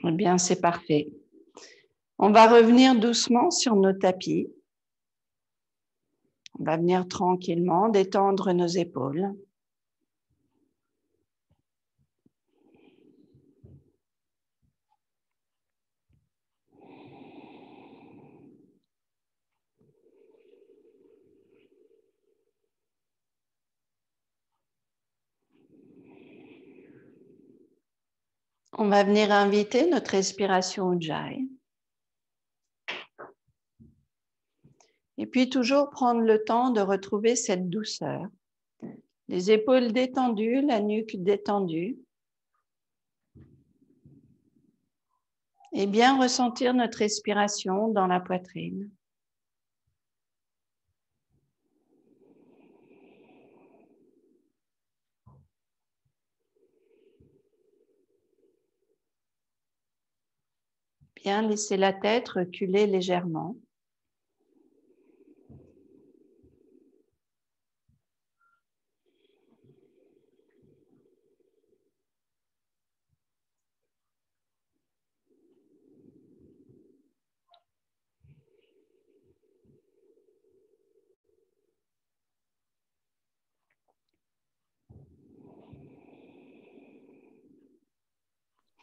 Eh bien, c'est parfait. On va revenir doucement sur nos tapis. On va venir tranquillement détendre nos épaules. On va venir inviter notre respiration Ujjayi. Et puis toujours prendre le temps de retrouver cette douceur. Les épaules détendues, la nuque détendue. Et bien ressentir notre respiration dans la poitrine. Bien laisser la tête reculer légèrement.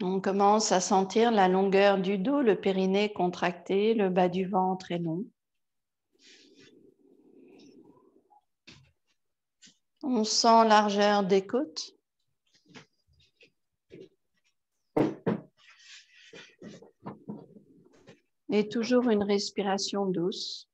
On commence à sentir la longueur du dos, le périnée contracté, le bas du ventre est long. On sent largeur des côtes. Et toujours une respiration douce.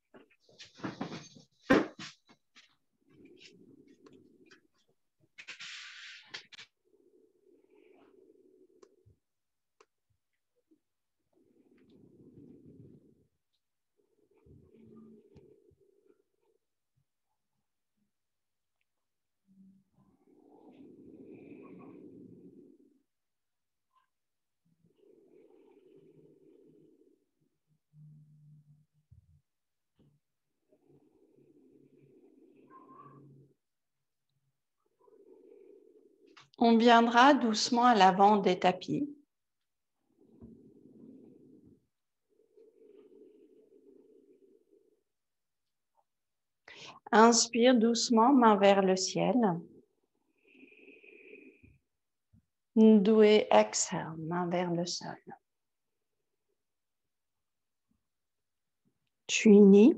On viendra doucement à l'avant des tapis. Inspire doucement, main vers le ciel. Doué, exhale, main vers le sol. Trini.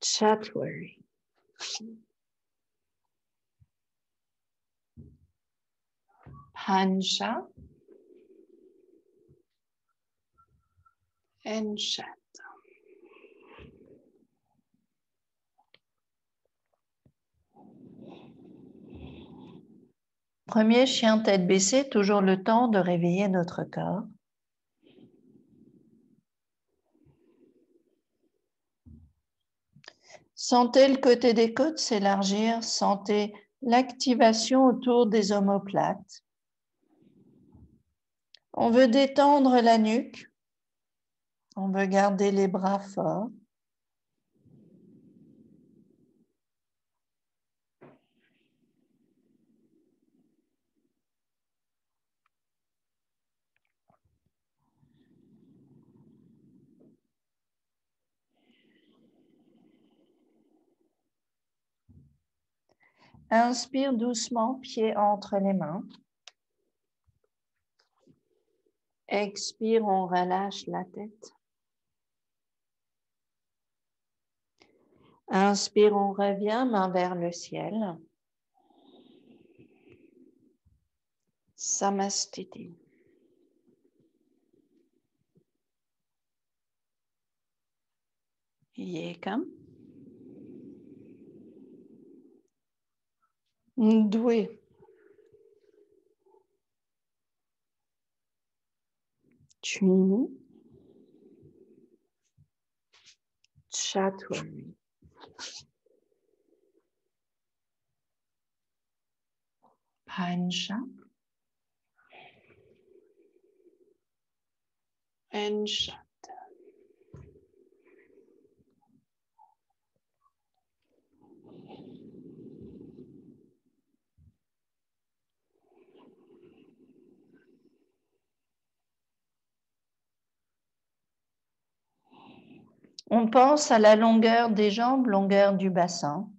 Chatwari. Pansha. Enshat. Premier chien tête baissée, toujours le temps de réveiller notre corps. Sentez le côté des côtes s'élargir, sentez l'activation autour des omoplates. On veut détendre la nuque, on veut garder les bras forts. Inspire doucement, pied entre les mains. Expire, on relâche la tête. Inspire, on revient, main vers le ciel. Samastiti. Yekam. Doué. Trini. Chatwari. Pansha. Enshat. On pense à la longueur des jambes, longueur du bassin.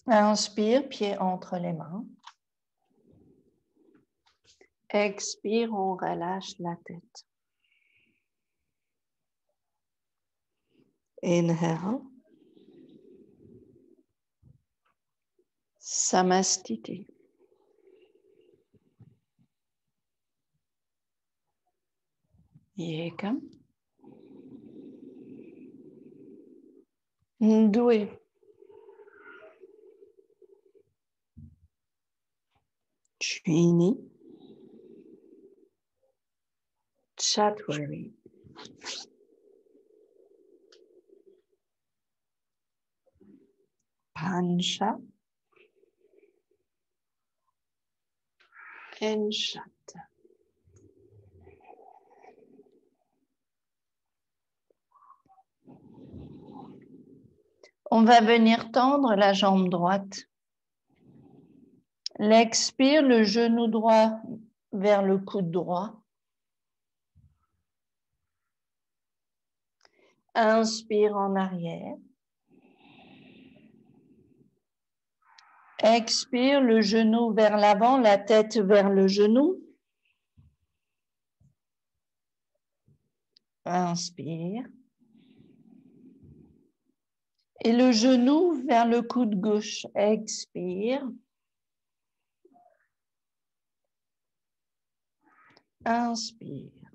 Inspire, pied entre les mains. Expire, on relâche la tête. Inhale. Samastiti. Yekam. Ndoué. Chini. Chatwari. Pancha. Enshata. On va venir tendre la jambe droite. L'expire, le genou droit vers le coude droit. Inspire en arrière. Expire, le genou vers l'avant, la tête vers le genou. Inspire. Et le genou vers le coude gauche. Expire. Inspire.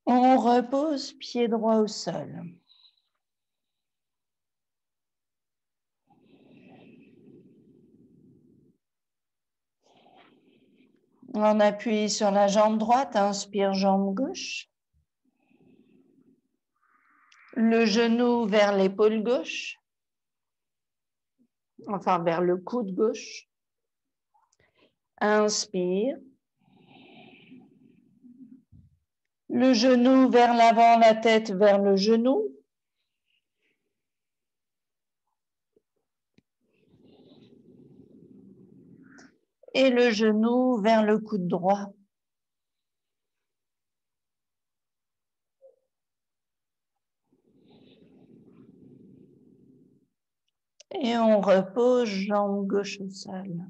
On repose pied droit au sol. On appuie sur la jambe droite, inspire, jambe gauche. Le genou vers l'épaule gauche, enfin vers le coude gauche. Inspire. Le genou vers l'avant, la tête vers le genou. Et le genou vers le coude droit. Et on repose jambe gauche au sol.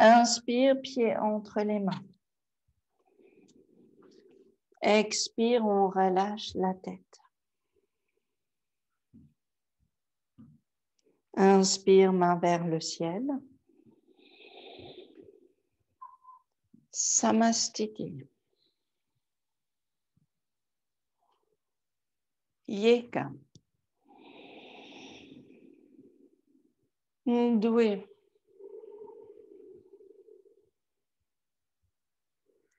Inspire, pied entre les mains. Expire, on relâche la tête. Inspire, main vers le ciel. Samastiti. Yekam. Ndoué.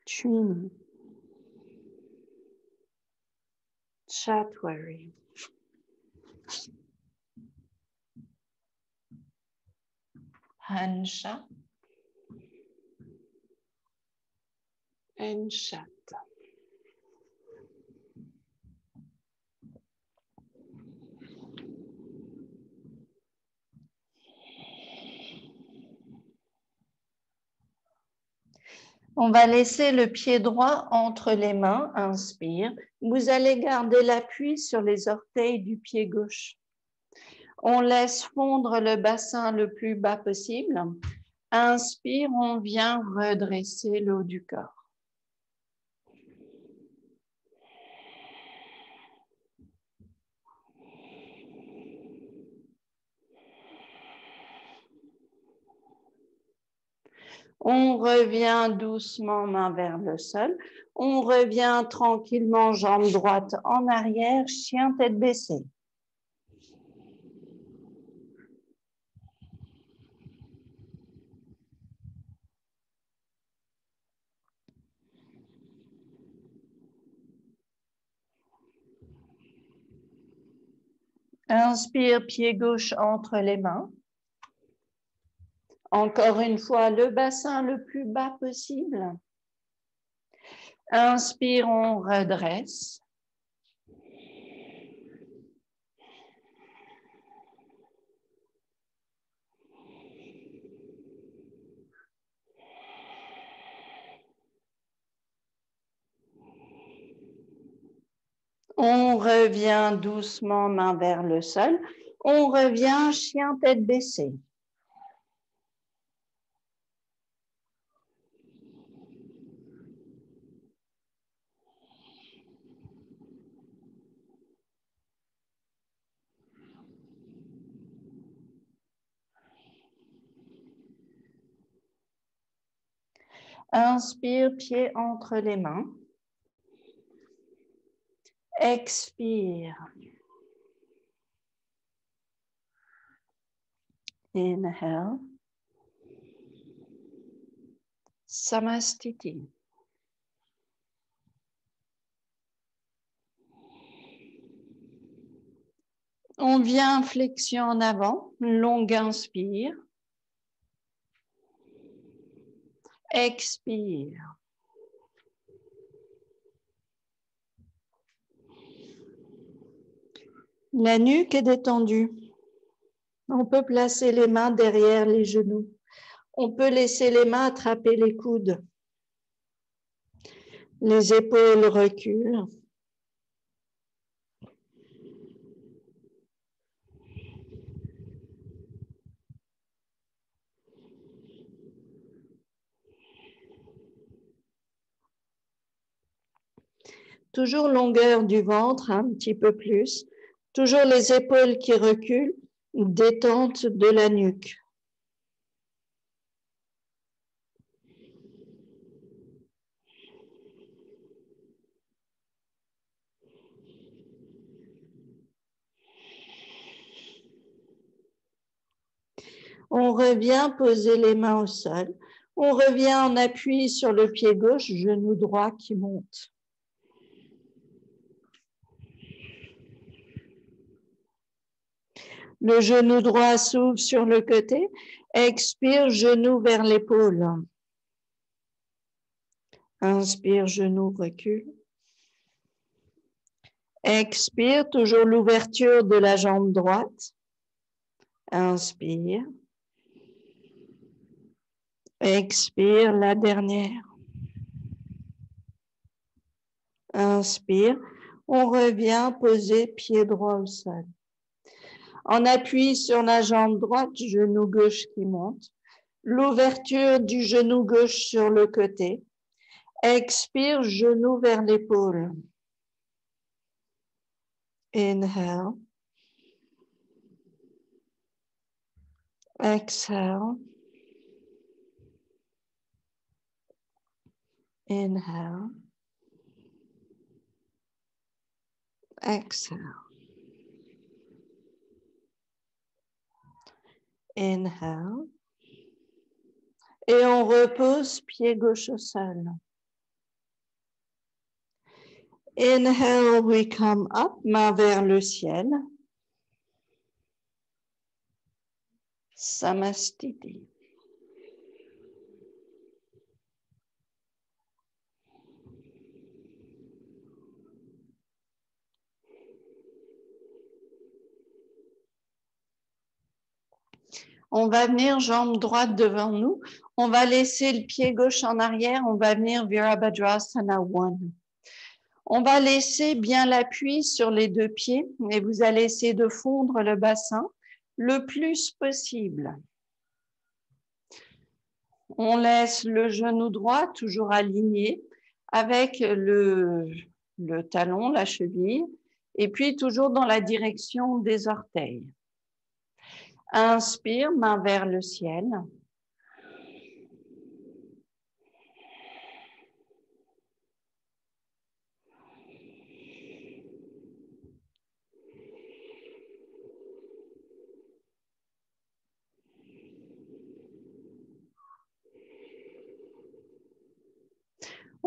Chini. Chatwari. Pancha. Enshata. On va laisser le pied droit entre les mains, inspire. Vous allez garder l'appui sur les orteils du pied gauche. On laisse fondre le bassin le plus bas possible. Inspire, on vient redresser le haut du corps. On revient doucement, main vers le sol. On revient tranquillement, jambe droite en arrière, chien tête baissée. Inspire, pied gauche entre les mains. Encore une fois, le bassin le plus bas possible. Inspire, on redresse. On revient doucement, main vers le sol. On revient, chien tête baissée. Inspire, pied entre les mains. Expire. Inhale. Samastiti. On vient flexion en avant, longue inspire. Expire. La nuque est détendue. On peut placer les mains derrière les genoux. On peut laisser les mains attraper les coudes. Les épaules reculent. Toujours longueur du ventre, un petit peu plus. Toujours les épaules qui reculent, détente de la nuque. On revient poser les mains au sol. On revient en appui sur le pied gauche, genou droit qui monte. Le genou droit s'ouvre sur le côté. Expire, genou vers l'épaule. Inspire, genou recule. Expire, toujours l'ouverture de la jambe droite. Inspire. Expire, la dernière. Inspire. On revient poser pied droit au sol. En appui sur la jambe droite, genou gauche qui monte. L'ouverture du genou gauche sur le côté. Expire, genou vers l'épaule. Inhale. Exhale. Inhale. Exhale. Inhale. Et on repose pied gauche au sol. Inhale, we come up, main vers le ciel. Samastiti. On va venir jambe droite devant nous. On va laisser le pied gauche en arrière. On va venir Virabhadrasana 1. On va laisser bien l'appui sur les deux pieds et vous allez essayer de fondre le bassin le plus possible. On laisse le genou droit toujours aligné avec le talon, la cheville, et puis toujours dans la direction des orteils. Inspire, main vers le ciel.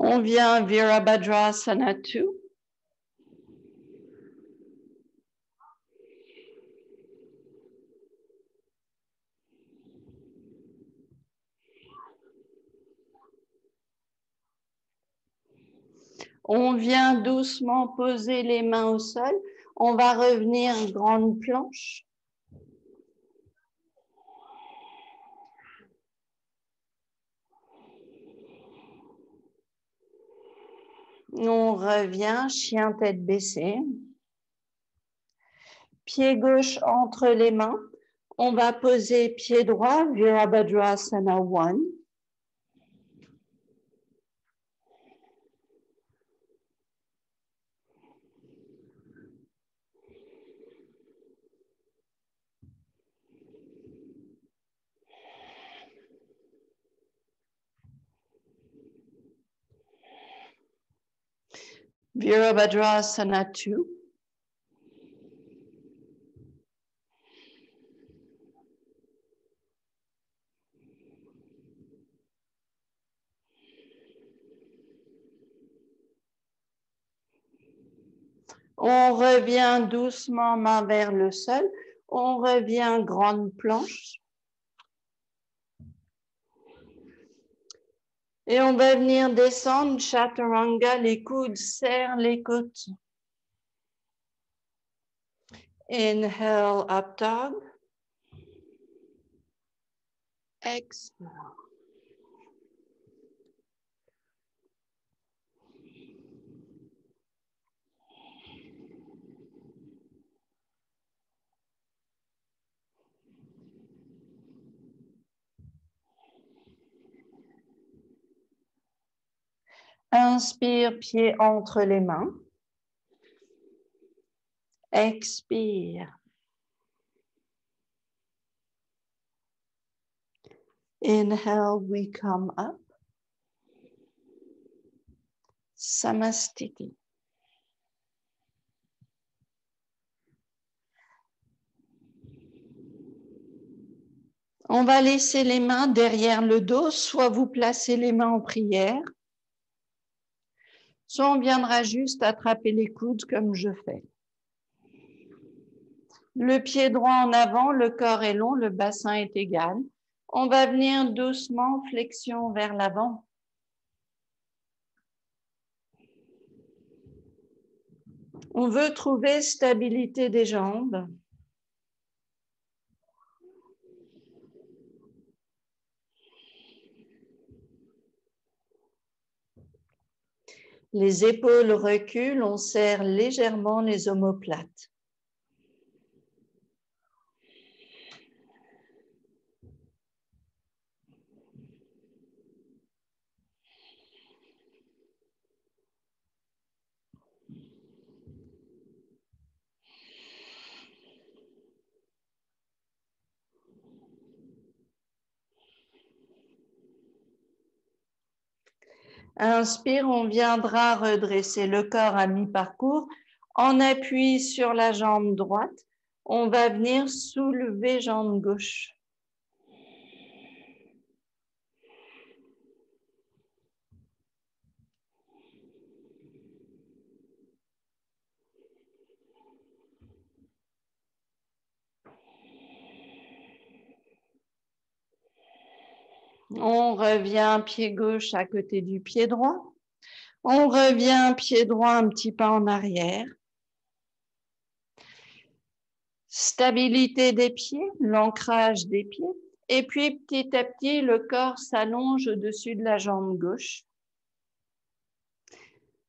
On vient Virabhadrasana 2. On vient doucement poser les mains au sol. On va revenir grande planche. On revient, chien tête baissée. Pied gauche entre les mains. On va poser pied droit, Virabhadrasana 1. Virabhadrasana 2. On revient doucement main vers le sol. On revient grande planche. Et on va venir descendre Chaturanga, les coudes serrent les côtes. Inhale, up dog. Exhale. Inspire, pied entre les mains. Expire. Inhale, we come up. Samastiti. On va laisser les mains derrière le dos, soit vous placez les mains en prière, soit on viendra juste attraper les coudes comme je fais. Le pied droit en avant, le corps est long, le bassin est égal. On va venir doucement, flexion vers l'avant. On veut trouver stabilité des jambes. Les épaules reculent, on serre légèrement les omoplates. Inspire, on viendra redresser le corps à mi-parcours. En appui sur la jambe droite, on va venir soulever jambe gauche. On revient pied gauche à côté du pied droit. On revient pied droit un petit pas en arrière. Stabilité des pieds, l'ancrage des pieds. Et puis petit à petit, le corps s'allonge au-dessus de la jambe gauche.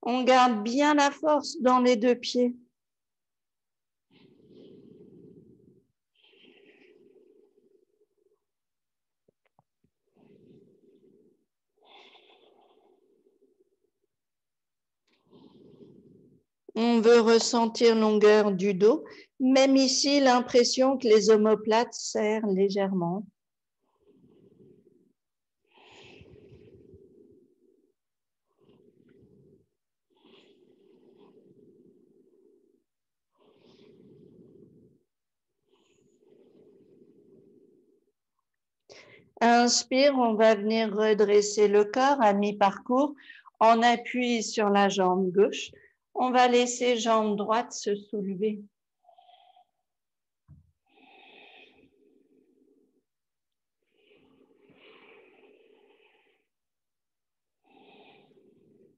On garde bien la force dans les deux pieds. On veut ressentir longueur du dos. Même ici, l'impression que les omoplates serrent légèrement. Inspire, on va venir redresser le corps à mi-parcours. en appui sur la jambe gauche. On va laisser jambe droite se soulever.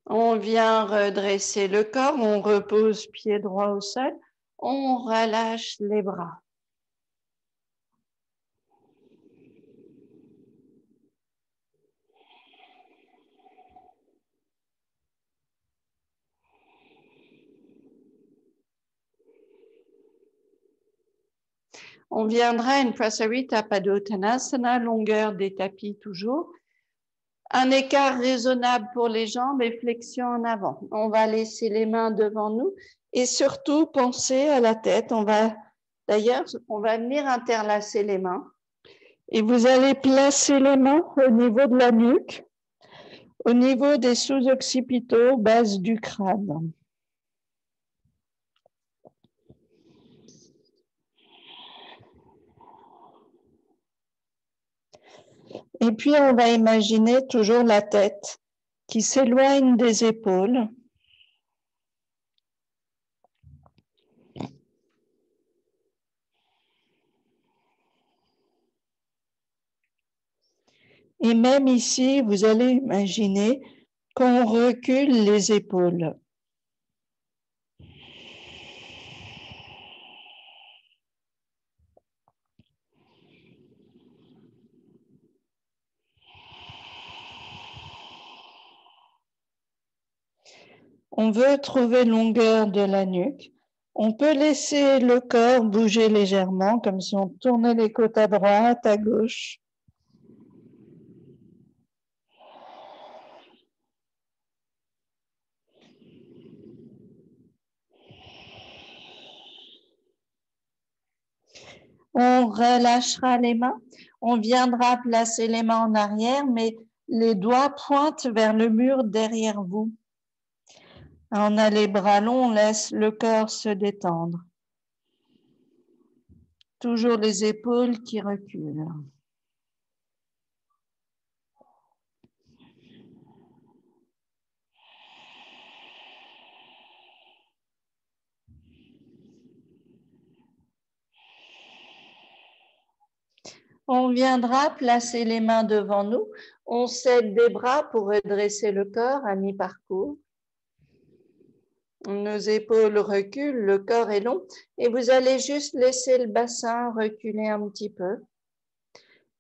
On vient redresser le corps, on repose pied droit au sol, on relâche les bras. On viendra à une Prasarita Padottanasana, longueur des tapis toujours. Un écart raisonnable pour les jambes et flexion en avant. On va laisser les mains devant nous et surtout penser à la tête. D'ailleurs, on va venir interlacer les mains et vous allez placer les mains au niveau de la nuque, au niveau des sous-occipitaux, base du crâne. Et puis, on va imaginer toujours la tête qui s'éloigne des épaules. Et même ici, vous allez imaginer qu'on recule les épaules. On veut trouver longueur de la nuque. On peut laisser le corps bouger légèrement, comme si on tournait les côtes à droite, à gauche. On relâchera les mains. On viendra placer les mains en arrière, mais les doigts pointent vers le mur derrière vous. On a les bras longs, on laisse le corps se détendre. Toujours les épaules qui reculent. On viendra placer les mains devant nous. On cède des bras pour redresser le corps à mi-parcours. Nos épaules reculent, le corps est long et vous allez juste laisser le bassin reculer un petit peu.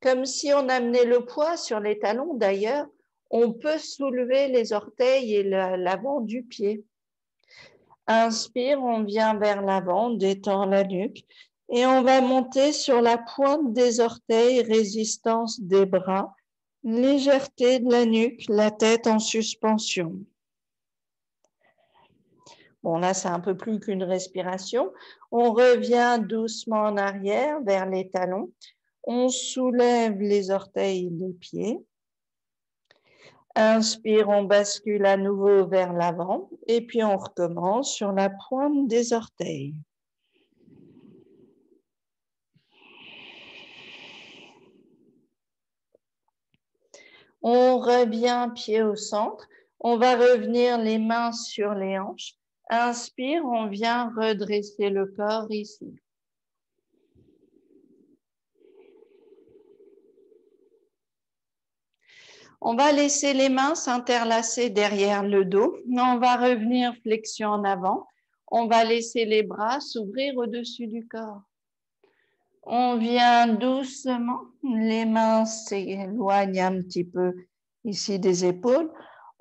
Comme si on amenait le poids sur les talons d'ailleurs, on peut soulever les orteils et l'avant du pied. Inspire, on vient vers l'avant, on détend la nuque et on va monter sur la pointe des orteils, résistance des bras, légèreté de la nuque, la tête en suspension. Bon, là, c'est un peu plus qu'une respiration. On revient doucement en arrière vers les talons. On soulève les orteils des pieds. Inspire, on bascule à nouveau vers l'avant et puis on recommence sur la pointe des orteils. On revient pied au centre. On va revenir les mains sur les hanches. Inspire, on vient redresser le corps ici. On va laisser les mains s'interlacer derrière le dos. On va revenir flexion en avant. On va laisser les bras s'ouvrir au-dessus du corps. On vient doucement, les mains s'éloignent un petit peu ici des épaules.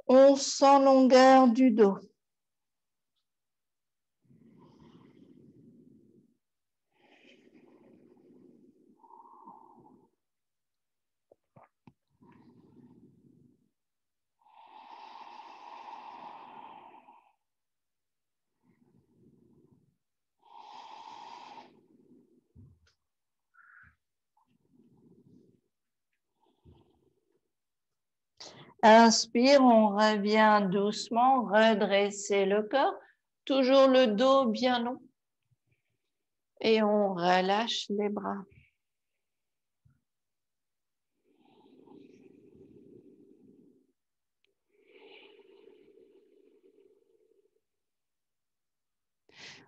On sent longueur du dos. Inspire, on revient doucement, redresser le corps, toujours le dos bien long. Et on relâche les bras.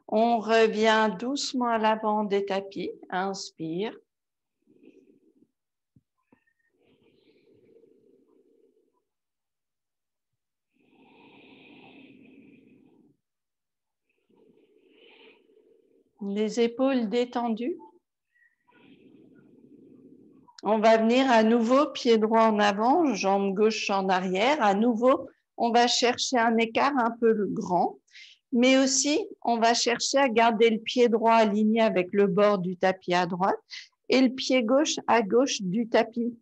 On revient doucement à l'avant des tapis. Inspire. Les épaules détendues. On va venir à nouveau, pied droit en avant, jambe gauche en arrière. À nouveau, on va chercher un écart un peu grand, mais aussi, on va chercher à garder le pied droit aligné avec le bord du tapis à droite et le pied gauche à gauche du tapis.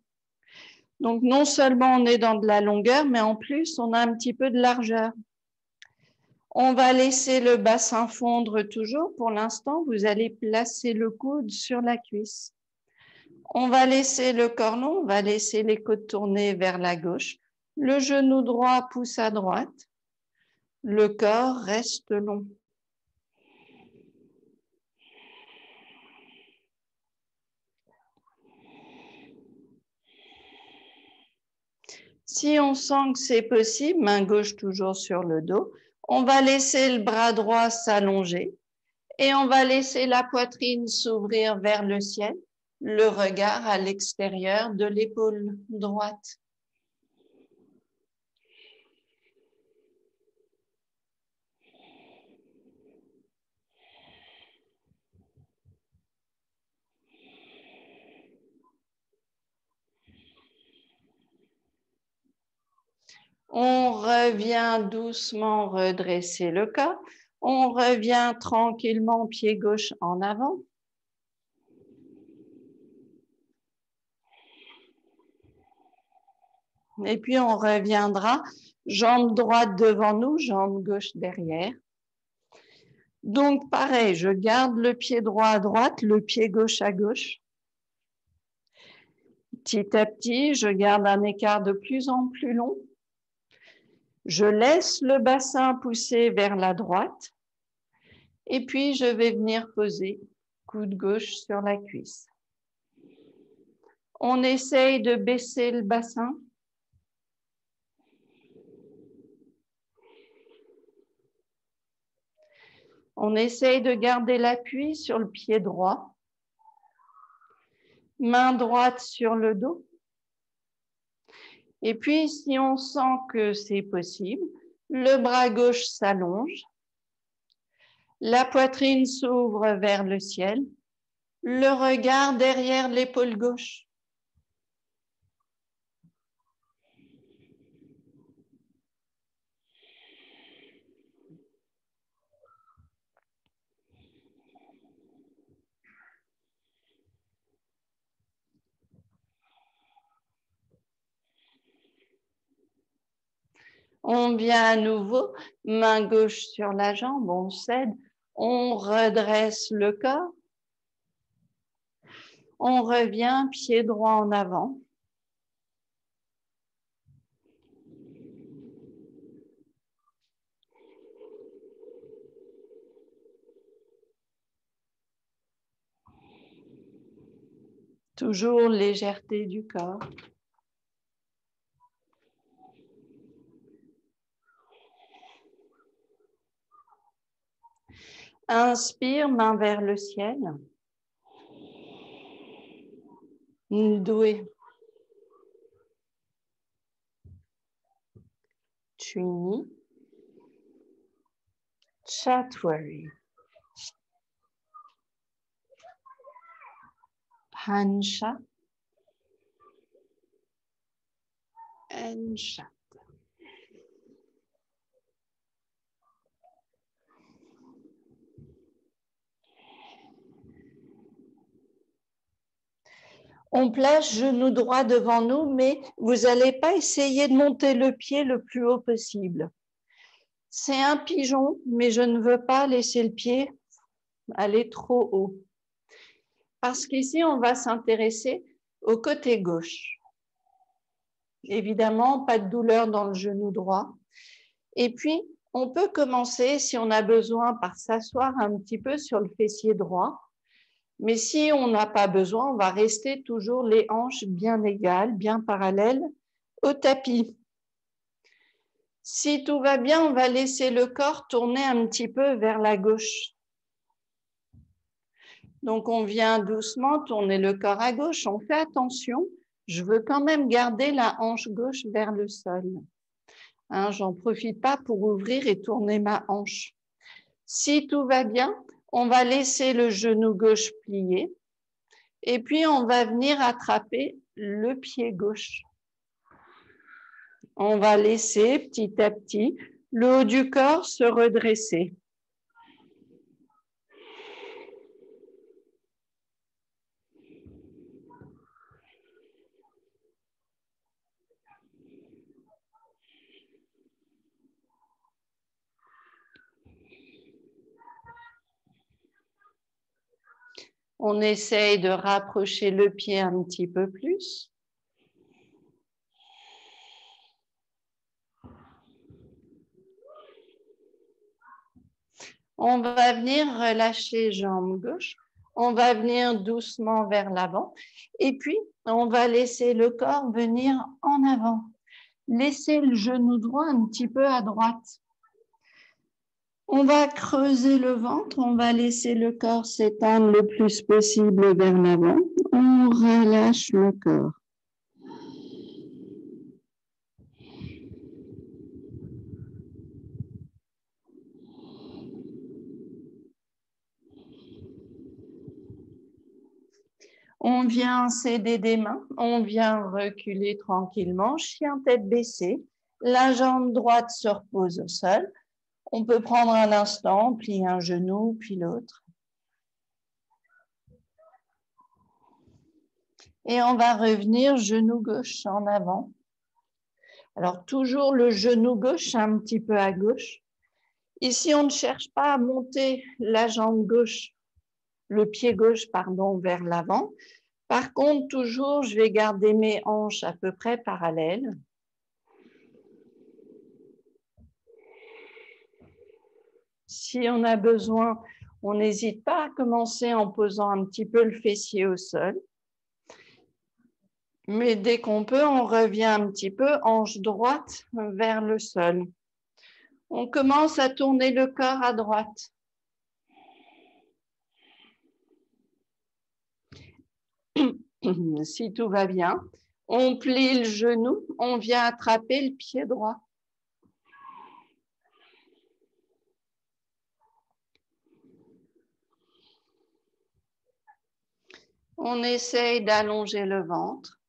Donc, non seulement on est dans de la longueur, mais en plus, on a un petit peu de largeur. On va laisser le bassin fondre toujours. Pour l'instant, vous allez placer le coude sur la cuisse. On va laisser le corps long, on va laisser les côtes tournées vers la gauche. Le genou droit pousse à droite. Le corps reste long. Si on sent que c'est possible, main gauche toujours sur le dos, on va laisser le bras droit s'allonger et on va laisser la poitrine s'ouvrir vers le ciel, le regard à l'extérieur de l'épaule droite. On revient doucement redresser le corps. On revient tranquillement pied gauche en avant. Et puis, on reviendra jambe droite devant nous, jambe gauche derrière. Donc, pareil, je garde le pied droit à droite, le pied gauche à gauche. Petit à petit, je garde un écart de plus en plus long. Je laisse le bassin pousser vers la droite. Et puis, je vais venir poser coude gauche sur la cuisse. On essaye de baisser le bassin. On essaye de garder l'appui sur le pied droit. Main droite sur le dos. Et puis, si on sent que c'est possible, le bras gauche s'allonge. La poitrine s'ouvre vers le ciel. Le regard derrière l'épaule gauche. On vient à nouveau, main gauche sur la jambe, on cède, on redresse le corps. On revient, pied droit en avant. Toujours légèreté du corps. Inspire, main vers le ciel. Ndoué. Trini. Chatwari. Pansha. Enshat. On place genou droit devant nous, mais vous n'allez pas essayer de monter le pied le plus haut possible. C'est un pigeon, mais je ne veux pas laisser le pied aller trop haut. Parce qu'ici, on va s'intéresser au côté gauche. Évidemment, pas de douleur dans le genou droit. Et puis, on peut commencer, si on a besoin, par s'asseoir un petit peu sur le fessier droit. Mais si on n'a pas besoin, on va rester toujours les hanches bien égales, bien parallèles au tapis. Si tout va bien, on va laisser le corps tourner un petit peu vers la gauche. Donc, on vient doucement tourner le corps à gauche. On fait attention. Je veux quand même garder la hanche gauche vers le sol. Hein, j'en profite pas pour ouvrir et tourner ma hanche. Si tout va bien, on va laisser le genou gauche plié. Et puis, on va venir attraper le pied gauche. On va laisser petit à petit le haut du corps se redresser. On essaye de rapprocher le pied un petit peu plus. On va venir relâcher jambe gauche. On va venir doucement vers l'avant. Et puis, on va laisser le corps venir en avant. Laissez le genou droit un petit peu à droite. On va creuser le ventre. On va laisser le corps s'étendre le plus possible vers l'avant. On relâche le corps. On vient s'aider des mains, on vient reculer tranquillement, chien tête baissée. La jambe droite se repose au sol. On peut prendre un instant, plier un genou, puis l'autre. Et on va revenir genou gauche en avant. Alors, toujours le genou gauche un petit peu à gauche. Ici, on ne cherche pas à monter la jambe gauche, le pied gauche, pardon, vers l'avant. Par contre, toujours, je vais garder mes hanches à peu près parallèles. Si on a besoin, on n'hésite pas à commencer en posant un petit peu le fessier au sol. Mais dès qu'on peut, on revient un petit peu hanche droite vers le sol. On commence à tourner le corps à droite. Si tout va bien, on plie le genou, on vient attraper le pied droit. On essaye d'allonger le ventre.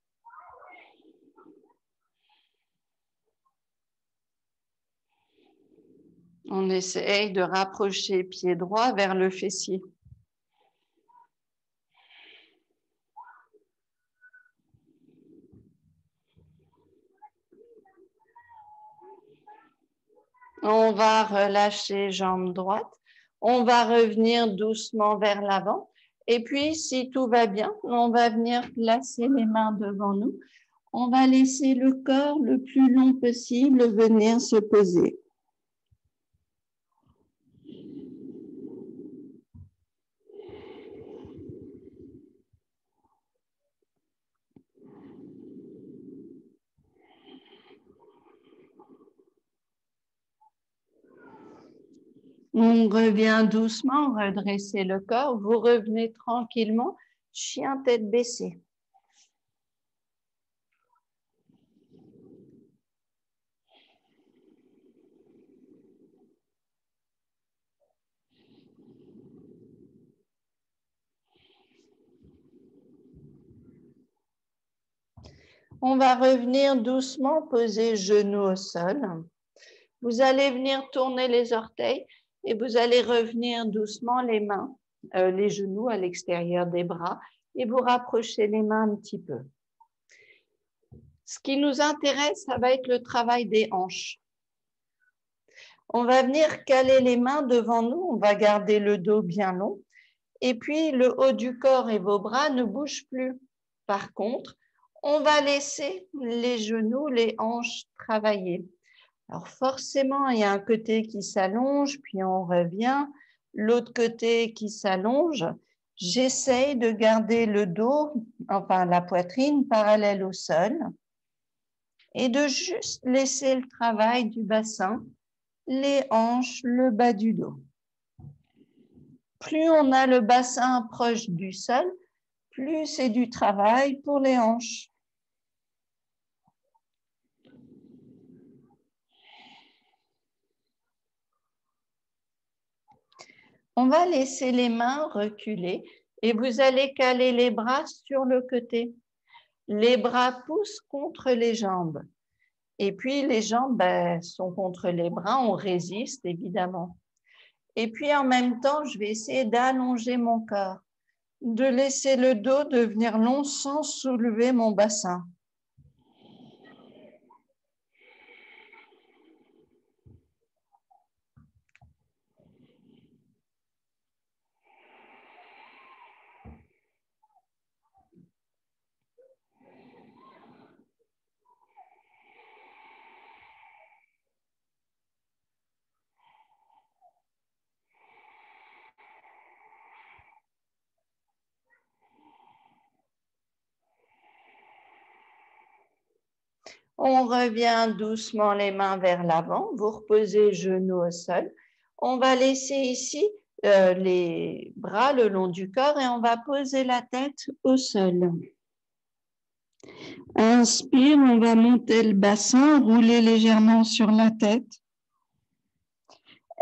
On essaye de rapprocher pied droit vers le fessier. On va relâcher jambe droite. On va revenir doucement vers l'avant. Et puis, si tout va bien, on va venir placer les mains devant nous. On va laisser le corps le plus long possible venir se poser. On revient doucement, redresser le corps. Vous revenez tranquillement, chien tête baissée. On va revenir doucement, poser genoux au sol. Vous allez venir tourner les orteils et vous allez revenir doucement les mains, les genoux à l'extérieur des bras et vous rapprochez les mains un petit peu. Ce qui nous intéresse, ça va être le travail des hanches. On va venir caler les mains devant nous, on va garder le dos bien long et puis le haut du corps et vos bras ne bougent plus. Par contre, on va laisser les genoux, les hanches travailler. Alors forcément, il y a un côté qui s'allonge, puis on revient, l'autre côté qui s'allonge. J'essaye de garder le dos, enfin la poitrine parallèle au sol et de juste laisser le travail du bassin, les hanches, le bas du dos. Plus on a le bassin proche du sol, plus c'est du travail pour les hanches. On va laisser les mains reculer et vous allez caler les bras sur le côté. Les bras poussent contre les jambes. Et puis les jambes sont contre les bras, on résiste évidemment. Et puis en même temps, je vais essayer d'allonger mon corps, de laisser le dos devenir long sans soulever mon bassin. On revient doucement les mains vers l'avant. Vous reposez genoux au sol. On va laisser ici les bras le long du corps et on va poser la tête au sol. Inspire, on va monter le bassin, rouler légèrement sur la tête.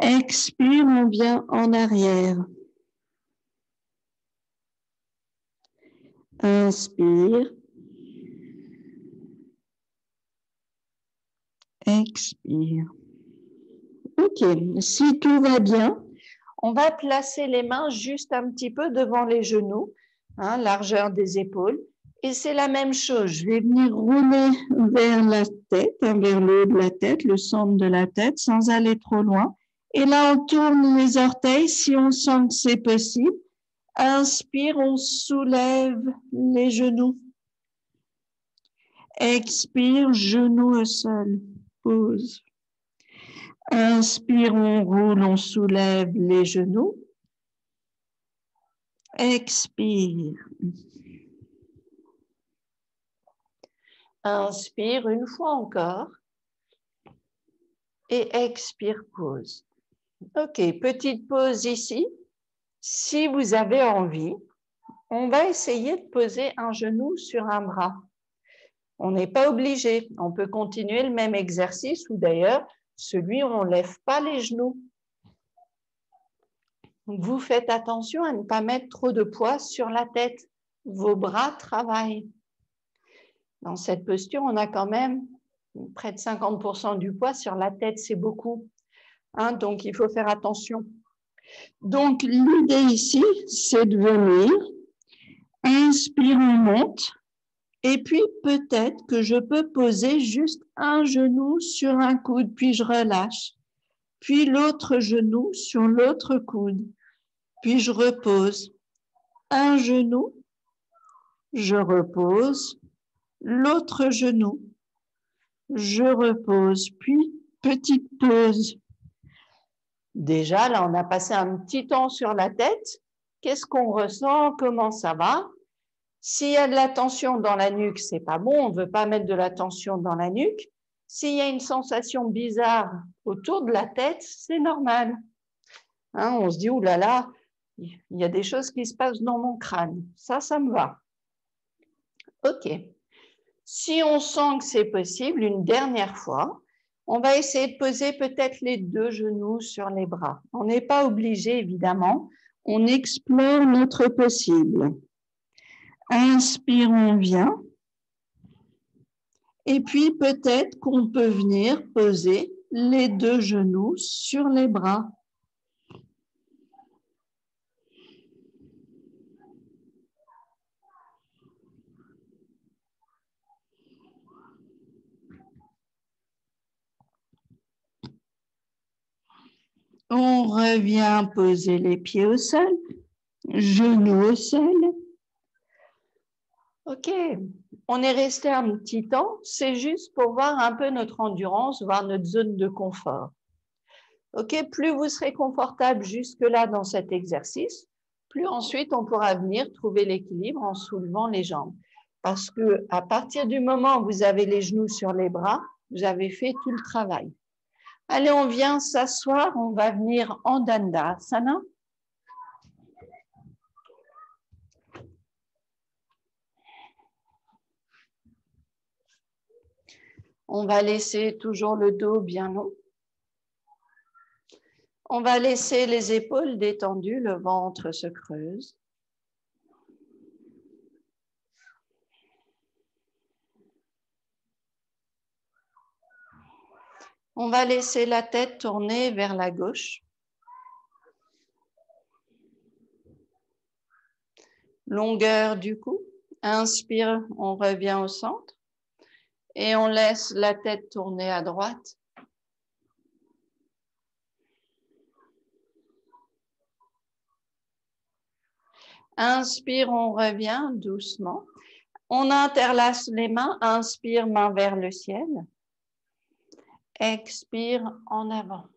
Expire, on vient en arrière. Inspire. Expire. Ok, si tout va bien, on va placer les mains juste un petit peu devant les genoux, largeur des épaules. Et c'est la même chose, je vais venir rouler vers la tête, vers le haut de la tête, le centre de la tête, sans aller trop loin. Et là, on tourne les orteils si on sent que c'est possible. Inspire, on soulève les genoux. Expire, genoux au sol. Pause. Inspire, on roule, on soulève les genoux. Expire. Inspire une fois encore. Et expire, pause. Ok, petite pause ici. Si vous avez envie, on va essayer de poser un genou sur un bras. On n'est pas obligé. On peut continuer le même exercice ou d'ailleurs, celui où on ne lève pas les genoux. Vous faites attention à ne pas mettre trop de poids sur la tête. Vos bras travaillent. Dans cette posture, on a quand même près de 50% du poids sur la tête, c'est beaucoup. Donc, il faut faire attention. Donc, l'idée ici, c'est de venir, inspire, on monte, et puis peut-être que je peux poser juste un genou sur un coude, puis je relâche. Puis l'autre genou sur l'autre coude, puis je repose. Un genou, je repose, l'autre genou, je repose, puis petite pause. Déjà, là, on a passé un petit temps sur la tête. Qu'est-ce qu'on ressent? Comment ça va? S'il y a de la tension dans la nuque, c'est pas bon. On ne veut pas mettre de la tension dans la nuque. S'il y a une sensation bizarre autour de la tête, c'est normal. On se dit, ouh là là, il y a des choses qui se passent dans mon crâne. Ça me va. OK. Si on sent que c'est possible, une dernière fois, on va essayer de poser peut-être les deux genoux sur les bras. On n'est pas obligé, évidemment. On explore notre possible. Inspire, on vient. Et puis, peut-être qu'on peut venir poser les deux genoux sur les bras. On revient poser les pieds au sol, genoux au sol. OK, on est resté un petit temps, c'est juste pour voir un peu notre endurance, voir notre zone de confort. OK, plus vous serez confortable jusque-là dans cet exercice, plus ensuite on pourra venir trouver l'équilibre en soulevant les jambes. Parce qu'à partir du moment où vous avez les genoux sur les bras, vous avez fait tout le travail. Allez, on vient s'asseoir, on va venir en Dandasana. On va laisser toujours le dos bien long. On va laisser les épaules détendues, le ventre se creuse. On va laisser la tête tourner vers la gauche. Longueur du cou. Inspire, on revient au centre. Et on laisse la tête tourner à droite. Inspire, on revient doucement. On interlace les mains. Inspire, main vers le ciel. Expire, en avant.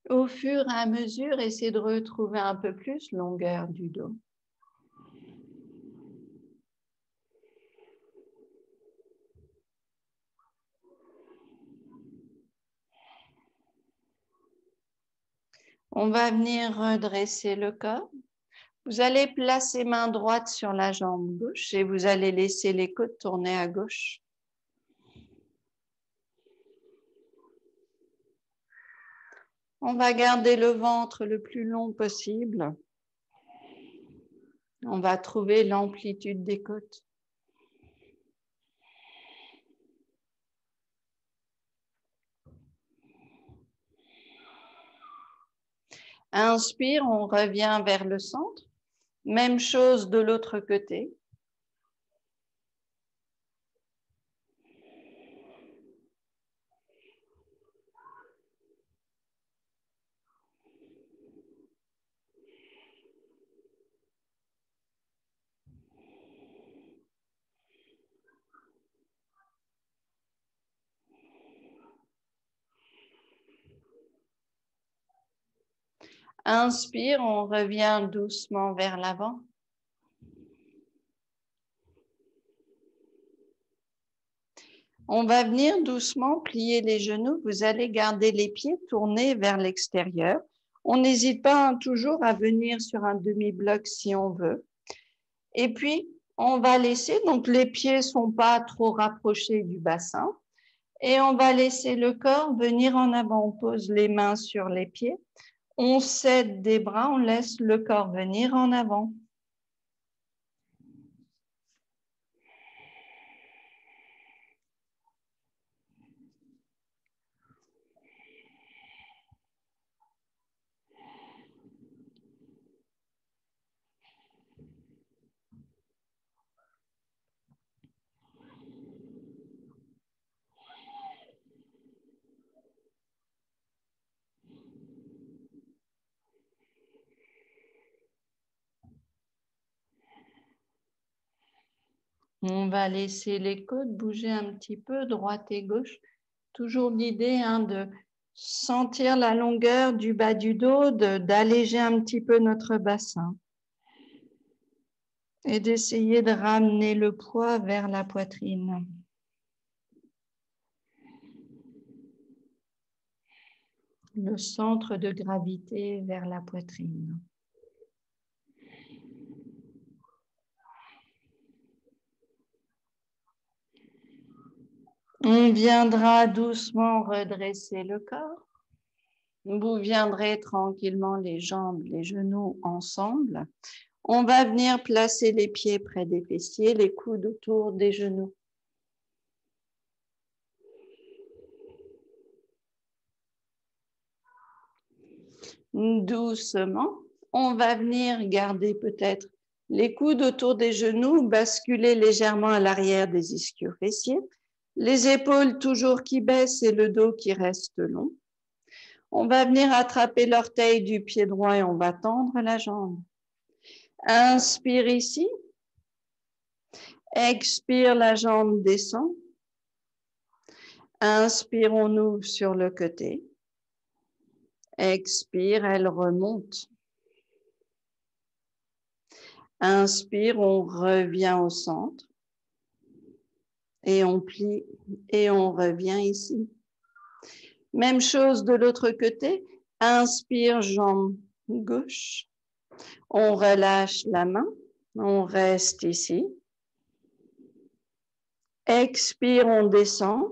Au fur et à mesure, essayez de retrouver un peu plus longueur du dos. On va venir redresser le corps. Vous allez placer main droite sur la jambe gauche et vous allez laisser les côtes tourner à gauche. On va garder le ventre le plus long possible. On va trouver l'amplitude des côtes. Inspire, on revient vers le centre. Même chose de l'autre côté. Inspire, on revient doucement vers l'avant. On va venir doucement plier les genoux. Vous allez garder les pieds tournés vers l'extérieur. On n'hésite pas toujours à venir sur un demi-bloc si on veut. Et puis, on va laisser, donc les pieds ne sont pas trop rapprochés du bassin. Et on va laisser le corps venir en avant. On pose les mains sur les pieds. On cède des bras, on laisse le corps venir en avant. On va laisser les côtes bouger un petit peu, droite et gauche. Toujours l'idée de sentir la longueur du bas du dos, d'alléger un petit peu notre bassin. Et d'essayer de ramener le poids vers la poitrine. Le centre de gravité vers la poitrine. On viendra doucement redresser le corps. Vous viendrez tranquillement les jambes, les genoux ensemble. On va venir placer les pieds près des fessiers, les coudes autour des genoux. Doucement, on va venir garder peut-être les coudes autour des genoux, basculer légèrement à l'arrière des ischio-fessiers, les épaules toujours qui baissent et le dos qui reste long. On va venir attraper l'orteil du pied droit et on va tendre la jambe. Inspire ici. Expire, la jambe descend. Inspire, on ouvre sur le côté. Expire, elle remonte. Inspire, on revient au centre. Et on plie et on revient ici. Même chose de l'autre côté. Inspire, jambe gauche. On relâche la main. On reste ici. Expire, on descend.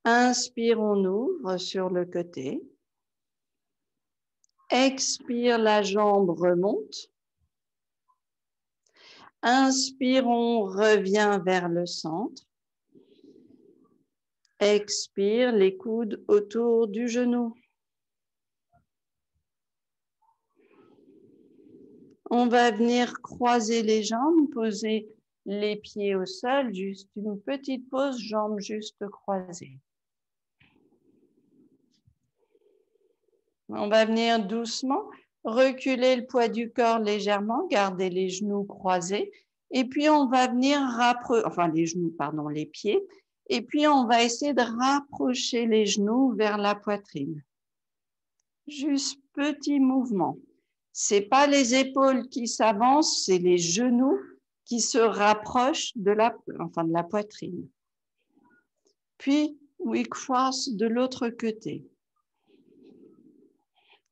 Inspire, on ouvre sur le côté. Expire, la jambe remonte. Inspire, on revient vers le centre. Expire, les coudes autour du genou. On va venir croiser les jambes, poser les pieds au sol, juste une petite pause, jambes juste croisées. On va venir doucement, reculer le poids du corps légèrement, garder les genoux croisés. Et puis, on va venir rapprocher, enfin les genoux, pardon, les pieds. Et puis, on va essayer de rapprocher les genoux vers la poitrine. Juste petit mouvement. C'est pas les épaules qui s'avancent, c'est les genoux qui se rapprochent de la poitrine. Puis, we cross de l'autre côté.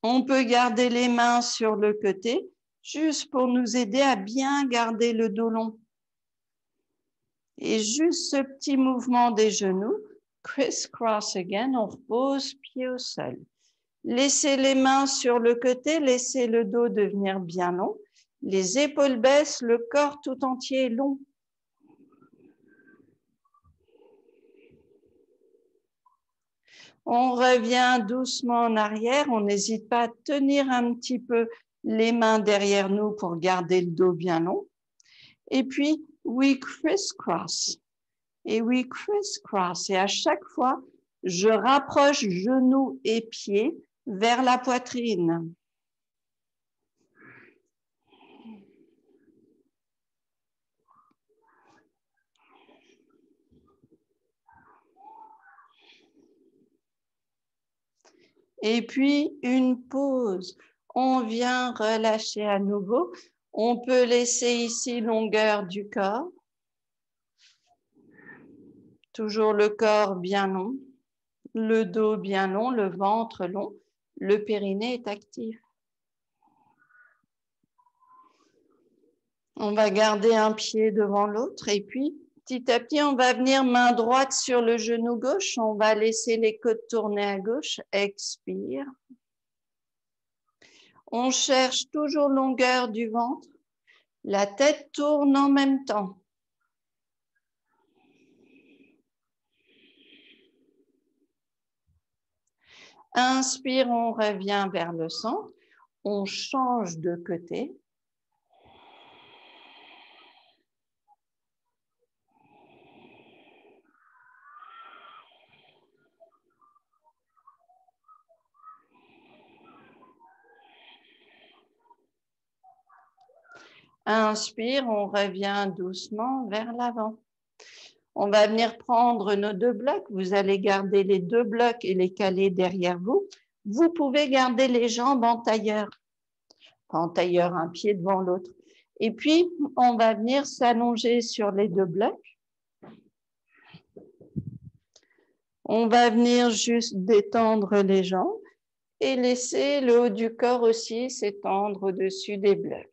On peut garder les mains sur le côté, juste pour nous aider à bien garder le dos long. Et juste ce petit mouvement des genoux, criss-cross again, on repose pied au sol. Laissez les mains sur le côté, laissez le dos devenir bien long. Les épaules baissent, le corps tout entier est long. On revient doucement en arrière. On n'hésite pas à tenir un petit peu les mains derrière nous pour garder le dos bien long. Et puis, we criss-cross. Et we criss-cross. Et à chaque fois, je rapproche genoux et pieds vers la poitrine. Et puis, une pause. On vient relâcher à nouveau. On peut laisser ici longueur du corps. Toujours le corps bien long, le dos bien long, le ventre long, le périnée est actif. On va garder un pied devant l'autre et puis, petit à petit, on va venir main droite sur le genou gauche. On va laisser les côtes tourner à gauche. Expire. On cherche toujours longueur du ventre. La tête tourne en même temps. Inspire, on revient vers le centre. On change de côté. Inspire, on revient doucement vers l'avant. On va venir prendre nos deux blocs. Vous allez garder les deux blocs et les caler derrière vous. Vous pouvez garder les jambes en tailleur. En tailleur, un pied devant l'autre. Et puis, on va venir s'allonger sur les deux blocs. On va venir juste détendre les jambes et laisser le haut du corps aussi s'étendre au-dessus des blocs.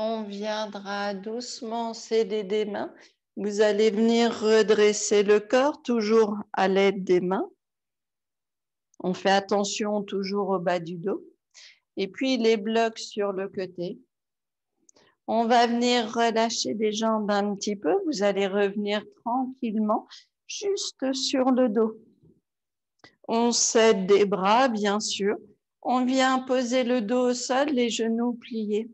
On viendra doucement s'aider des mains. Vous allez venir redresser le corps, toujours à l'aide des mains. On fait attention toujours au bas du dos. Et puis les blocs sur le côté. On va venir relâcher des jambes un petit peu. Vous allez revenir tranquillement, juste sur le dos. On s'aide des bras, bien sûr. On vient poser le dos au sol, les genoux pliés.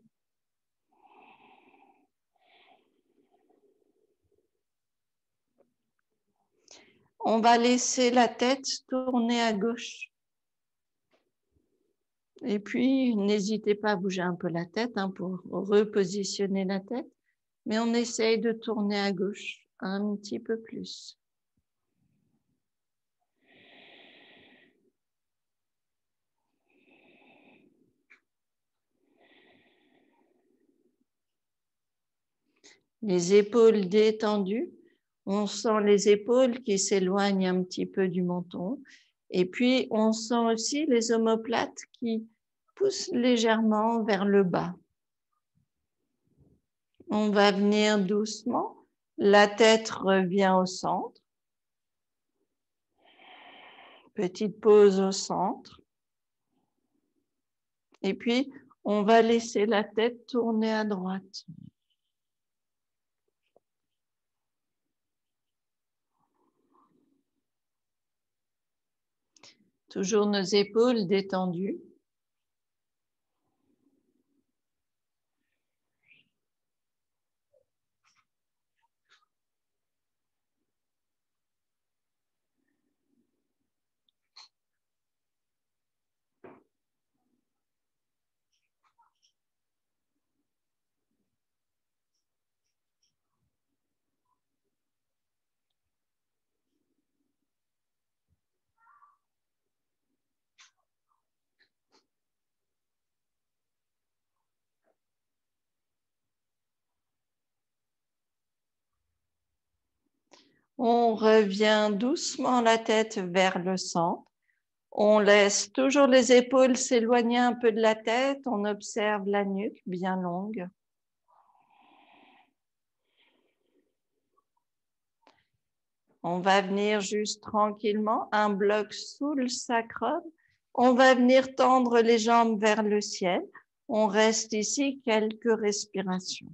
On va laisser la tête tourner à gauche. Et puis, n'hésitez pas à bouger un peu la tête pour repositionner la tête. Mais on essaye de tourner à gauche un petit peu plus. Les épaules détendues. On sent les épaules qui s'éloignent un petit peu du menton. Et puis, on sent aussi les omoplates qui poussent légèrement vers le bas. On va venir doucement. La tête revient au centre. Petite pause au centre. Et puis, on va laisser la tête tourner à droite. Toujours nos épaules détendues. On revient doucement la tête vers le centre. On laisse toujours les épaules s'éloigner un peu de la tête. On observe la nuque bien longue. On va venir juste tranquillement, un bloc sous le sacrum. On va venir tendre les jambes vers le ciel. On reste ici quelques respirations.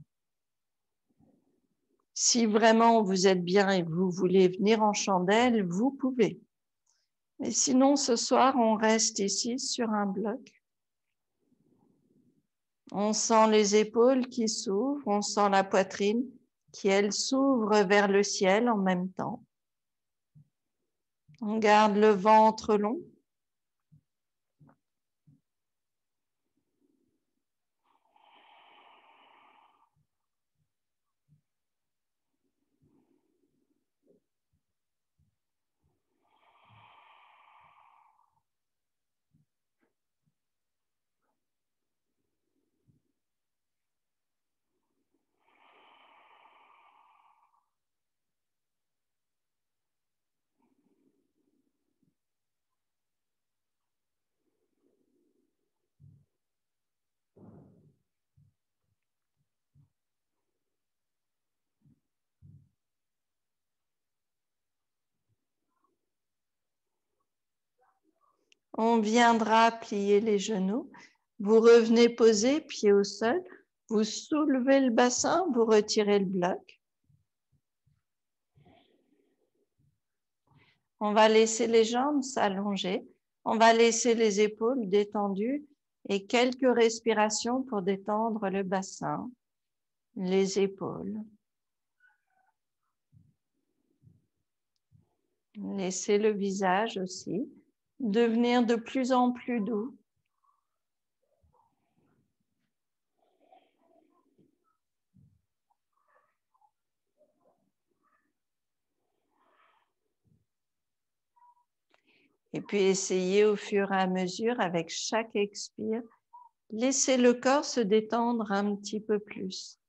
Si vraiment vous êtes bien et vous voulez venir en chandelle, vous pouvez. Mais sinon, ce soir, on reste ici sur un bloc. On sent les épaules qui s'ouvrent, on sent la poitrine qui, elle, s'ouvre vers le ciel en même temps. On garde le ventre long. On viendra plier les genoux. Vous revenez poser, pied au sol. Vous soulevez le bassin, vous retirez le bloc. On va laisser les jambes s'allonger. On va laisser les épaules détendues et quelques respirations pour détendre le bassin, les épaules. Laissez le visage aussi devenir de plus en plus doux. Et puis essayez au fur et à mesure, avec chaque expire, laissez le corps se détendre un petit peu plus.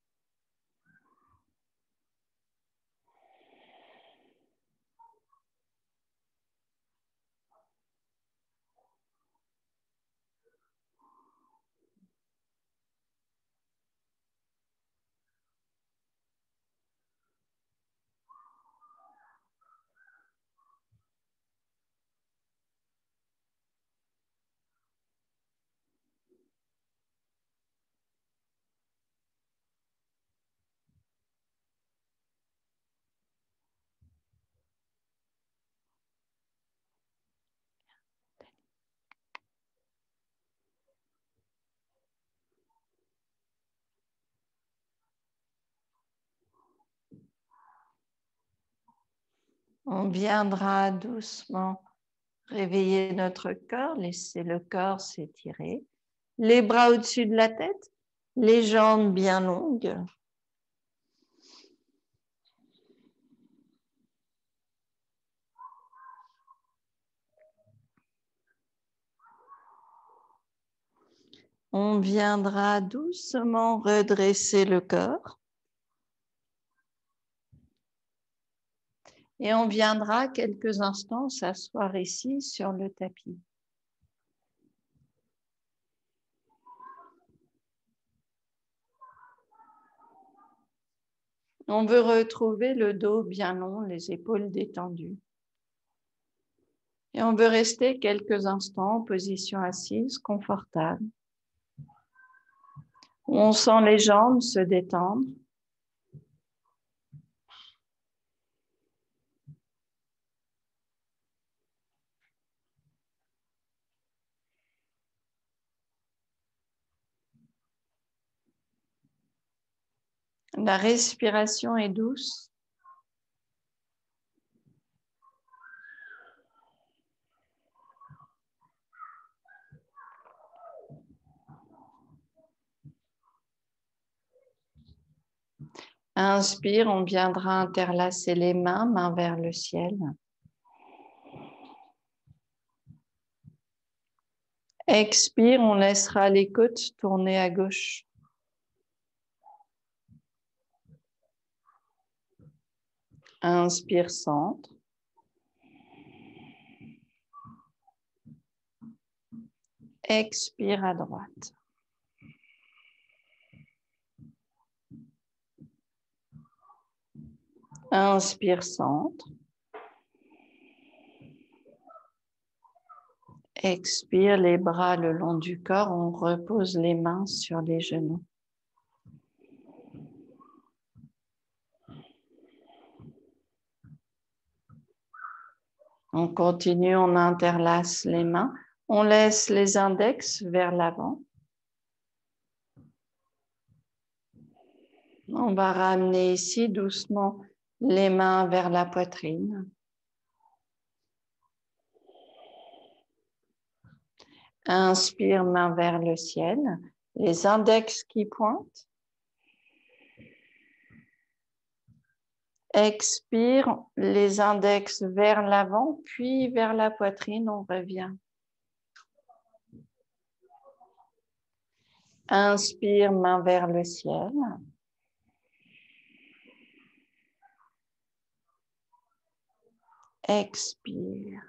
On viendra doucement réveiller notre corps, laisser le corps s'étirer. Les bras au-dessus de la tête, les jambes bien longues. On viendra doucement redresser le corps. Et on viendra quelques instants s'asseoir ici sur le tapis. On veut retrouver le dos bien long, les épaules détendues. Et on veut rester quelques instants en position assise, confortable. On sent les jambes se détendre. La respiration est douce. Inspire, on viendra interlacer les mains, mains vers le ciel. Expire, on laissera les côtes tourner à gauche. Inspire, centre. Expire à droite. Inspire, centre. Expire, les bras le long du corps. On repose les mains sur les genoux. On continue, on interlace les mains. On laisse les index vers l'avant. On va ramener ici doucement les mains vers la poitrine. Inspire, main vers le ciel. Les index qui pointent. Expire, les index vers l'avant, puis vers la poitrine, on revient. Inspire, main vers le ciel. Expire.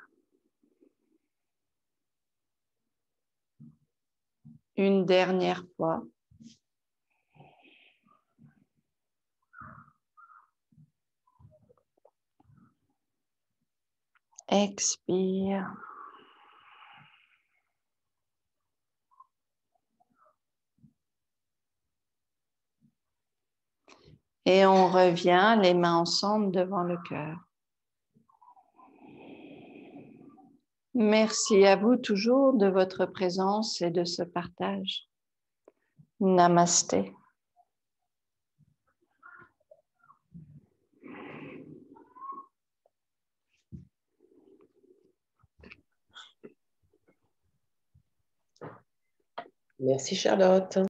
Une dernière fois. Expire. Et on revient les mains ensemble devant le cœur. Merci à vous toujours de votre présence et de ce partage. Namasté. Merci Charlotte.